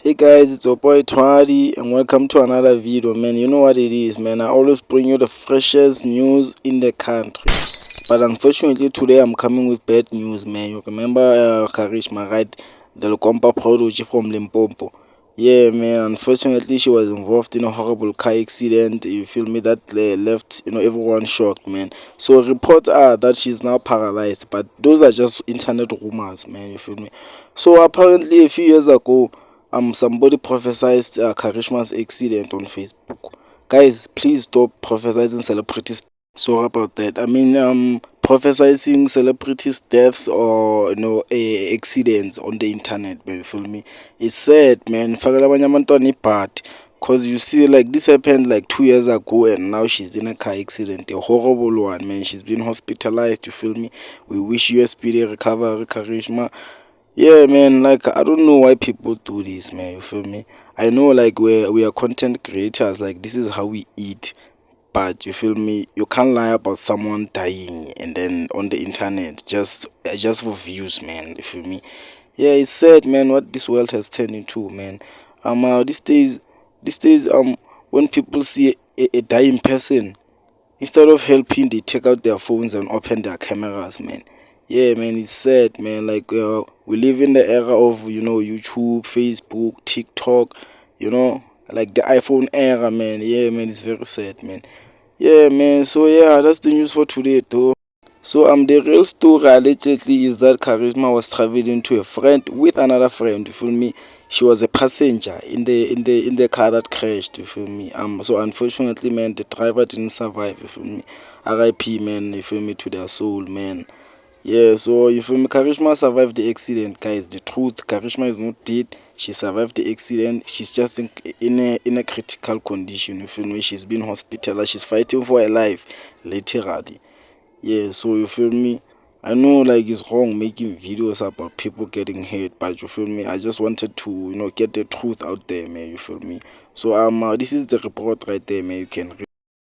Hey guys, it's your boy Twadi and welcome to another video, man. You know what it is, man. I always bring you the freshest news in the country. But unfortunately today I'm coming with bad news, man. You remember Karishma, right? The Lukompa prodigy from Limpopo. Yeah, man. Unfortunately she was involved in a horrible car accident. You feel me? That left, everyone shocked, man. So reports are that she's now paralyzed, but those are just internet rumors, man. You feel me? So apparently a few years ago, somebody prophesied Karishma's accident on Facebook. Guys, please stop prophesizing celebrities. Sorry about that. I mean, prophesizing celebrities' deaths or accidents on the internet. Man, you feel me? It's sad, man. Fakela abanye abantwana ibhadi. Cause you see, like this happened like 2 years ago, and now she's in a car accident, a horrible one, man. She's been hospitalized. You feel me? We wish you a speedy recovery, Karishma. Yeah, man, like I don't know why people do this, man. You feel me? I know, like we are content creators, like this is how we eat. But you feel me? You can't lie about someone dying and then on the internet just for views, man. You feel me? Yeah, it's sad, man. What this world has turned into, man. These days, when people see a dying person, instead of helping, they take out their phones and open their cameras, man. Yeah, man, it's sad, man. Like we live in the era of YouTube, Facebook, TikTok, like the iPhone era, man. Yeah, man, it's very sad, man. Yeah, man. So yeah, that's the news for today, though. So the real story allegedly is that Charisma was traveling to a friend with another friend. You feel me? She was a passenger in the car that crashed. You feel me? So unfortunately, man, the driver didn't survive. You feel me? R.I.P. Man. You feel me, to their soul, man. Yeah. So you feel me? Karishma survived the accident, guys. The truth, Karishma is not dead. She survived the accident. She's just in a critical condition. You feel me? She's been hospitalized. She's fighting for her life, literally. Yeah, so you feel me? I know like it's wrong making videos about people getting hurt, but you feel me? I just wanted to, get the truth out there, man. You feel me? So this is the report right there, man. You can read.